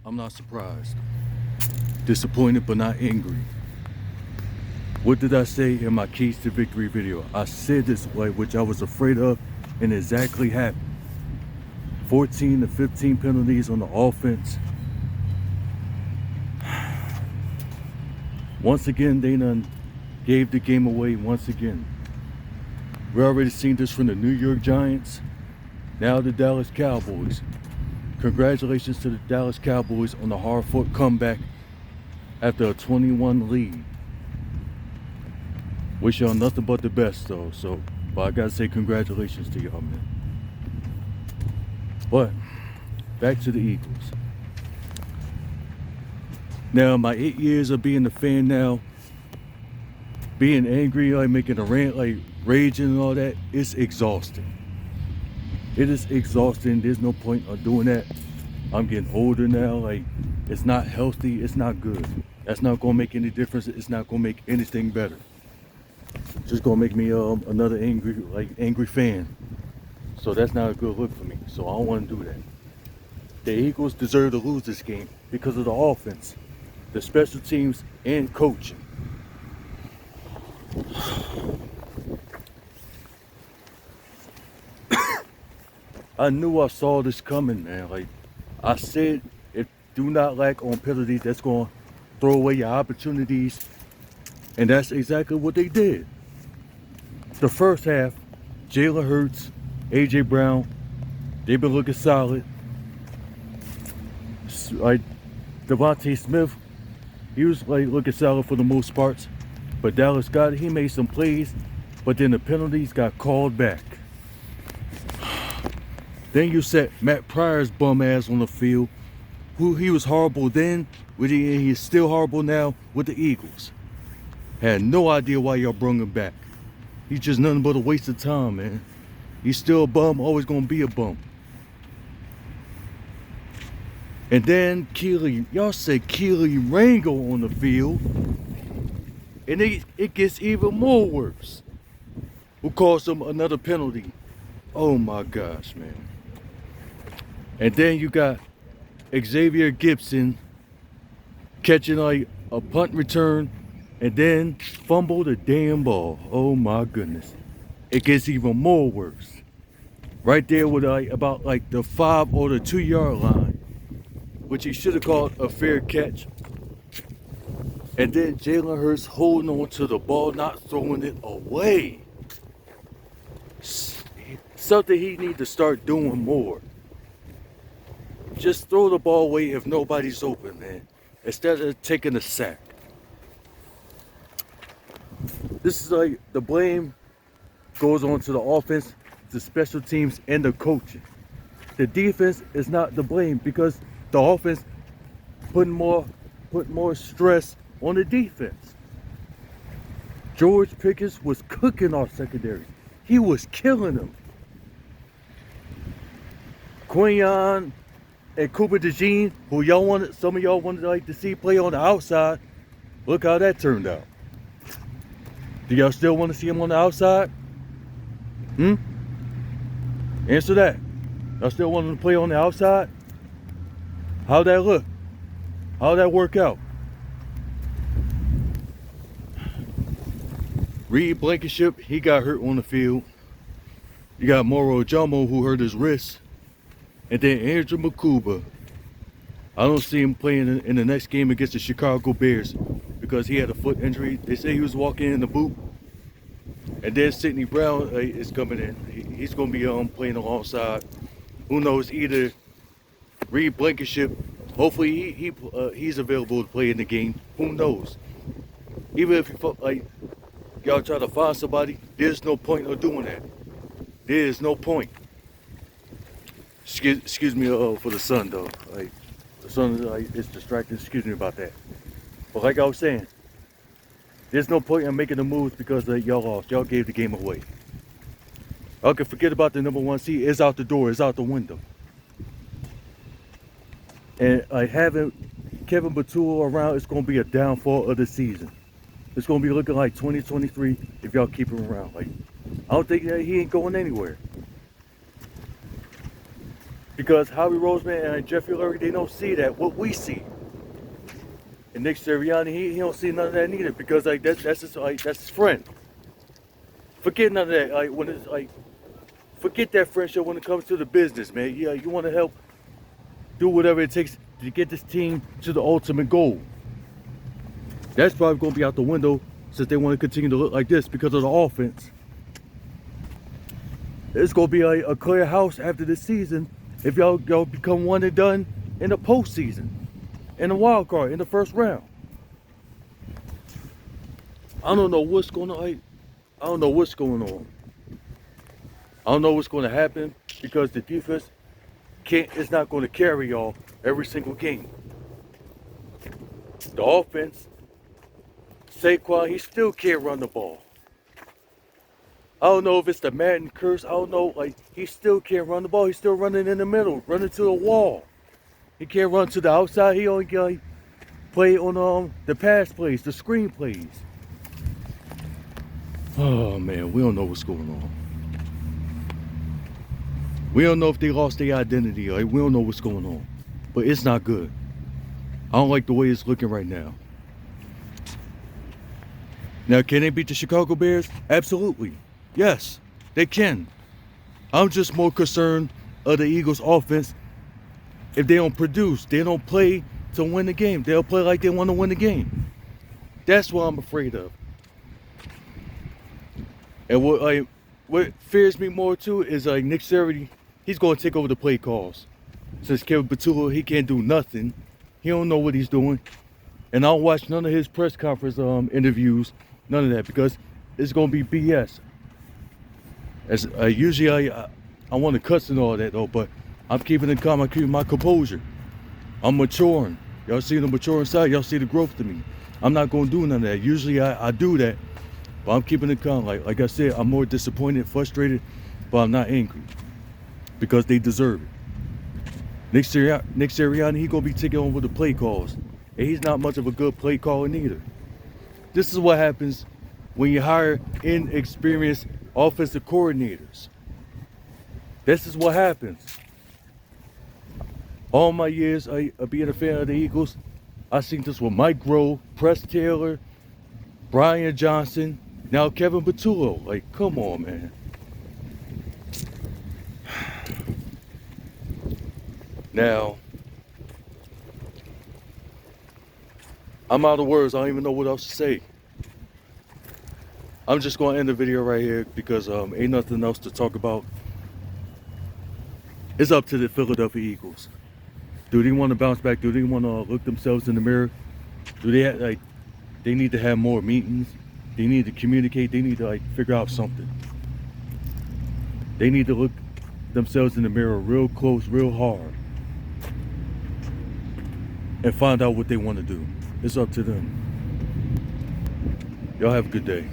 I'm not surprised. Disappointed but not angry. What did I say in my Keys to Victory video? I said this way, which I was afraid of, and exactly happened. 14 to 15 penalties on the offense. Once again, they done gave the game away once again. We already seen this from the New York Giants, now the Dallas Cowboys. Congratulations to the Dallas Cowboys on the hard-fought comeback after a 21 lead. Wish y'all nothing but the best though, but I gotta say congratulations to y'all, man. But back to the Eagles. Now, my 8 years of being a fan now, being angry, like making a rant, like raging and all that, it's exhausting. It is exhausting. There's no point of doing that. I'm getting older now. Like, it's not healthy. It's not good. That's not gonna make any difference. It's not gonna make anything better. It's just gonna make me another angry fan. So that's not a good look for me. So I don't want to do that. The Eagles deserve to lose this game because of the offense, the special teams, and coaching. I knew I saw this coming, man. Like I said, if do not lack on penalties, that's going to throw away your opportunities. And that's exactly what they did. The first half, Jalen Hurts, A.J. Brown, they've been looking solid. Like Devontae Smith, he was like looking solid for the most parts. But Dallas Scott, he made some plays, but then the penalties got called back. Then you set Matt Pryor's bum ass on the field, who he was horrible then, he's still horrible now with the Eagles. Had no idea why y'all brung him back. He's just nothing but a waste of time, man. He's still a bum, always gonna be a bum. And then y'all said Keely Rango on the field, and it gets even more worse. Who caused him another penalty? Oh my gosh, man. And then you got Xavier Gibson catching like a punt return and then fumble the damn ball. Oh my goodness. It gets even more worse. Right there with about the 5 or the 2 yard line, which he should have called a fair catch. And then Jalen Hurts holding on to the ball, not throwing it away. Something he needs to start doing more. Just throw the ball away if nobody's open, man. Instead of taking a sack. This is like the blame goes on to the offense, the special teams, and the coaching. The defense is not the blame because the offense put more stress on the defense. George Pickens was cooking our secondary. He was killing them. Quinion and Cooper DeJean, who some of y'all wanted to see play on the outside. Look how that turned out. Do y'all still want to see him on the outside? Answer that. Y'all still want him to play on the outside? How'd that look? How'd that work out? Reed Blankenship, he got hurt on the field. You got Moro Jomo, who hurt his wrist. And then Andrew Makuba. I don't see him playing in the next game against the Chicago Bears because he had a foot injury. They say he was walking in the boot. And then Sidney Brown is coming in. He's going to be playing alongside. Who knows? Either Reed Blankenship. Hopefully he's available to play in the game. Who knows? Even if y'all try to find somebody, there's no point of doing that. There is no point. Excuse me for the sun though. The sun is distracting. Excuse me about that. But like I was saying, there's no point in making the moves because y'all lost. Y'all gave the game away. Y'all can forget about the number 1 seed. It's out the door. It's out the window. And having Kevin Batua around, it's going to be a downfall of the season. It's going to be looking like 2023 if y'all keep him around. I don't think that he ain't going anywhere. Because Howie Roseman and Jeffrey Lurie, they don't see that what we see. And Nick Sirianni, he don't see none of that neither because like that's his friend. Forget none of that. Like when it's like, forget that friendship when it comes to the business, man. Yeah, you want to help do whatever it takes to get this team to the ultimate goal. That's probably going to be out the window since they want to continue to look like this because of the offense. It's going to be a clear house after this season if y'all become one and done in the postseason, in the wild card, in the first round. I don't know what's going on. I don't know what's going on. I don't know what's going to happen because the defense it's not going to carry y'all every single game. The offense, Saquon, he still can't run the ball. I don't know if it's the Madden curse. I don't know. Like, he still can't run the ball. He's still running in the middle, running to the wall. He can't run to the outside. He only can play on the pass plays, the screen plays. Oh man, we don't know what's going on. We don't know if they lost their identity. Like, we don't know what's going on, but it's not good. I don't like the way it's looking right now. Now, can they beat the Chicago Bears? Absolutely. Yes, they can. I'm just more concerned of the Eagles' offense. If they don't produce, they don't play to win the game. They'll play like they want to win the game. That's what I'm afraid of. And what fears me more too is like Nick Sirianni. He's going to take over the play calls. Since Kevin Patullo, he can't do nothing. He don't know what he's doing. And I don't watch none of his press conference interviews, none of that, because it's going to be BS. As usually I want to cuss and all that though, but I'm keeping it calm. I'm keeping my composure. I'm maturing. Y'all see the maturing side. Y'all see the growth to me. I'm not going to do none of that. Usually I do that, but I'm keeping it calm. Like I said, I'm more disappointed, frustrated, but I'm not angry because they deserve it. Nick Sirianni, he going to be taking over the play calls. And he's not much of a good play caller neither. This is what happens when you hire inexperienced offensive coordinators. This is what happens. All my years of being a fan of the Eagles, I've seen this with Mike Grove, Press Taylor, Brian Johnson, now Kevin Patullo. Like, come on, man. Now, I'm out of words. I don't even know what else to say. I'm just going to end the video right here because ain't nothing else to talk about. It's up to the Philadelphia Eagles. Do they want to bounce back? Do they want to look themselves in the mirror? Do they they need to have more meetings? They need to communicate. They need to figure out something. They need to look themselves in the mirror real close, real hard, and find out what they want to do. It's up to them. Y'all have a good day.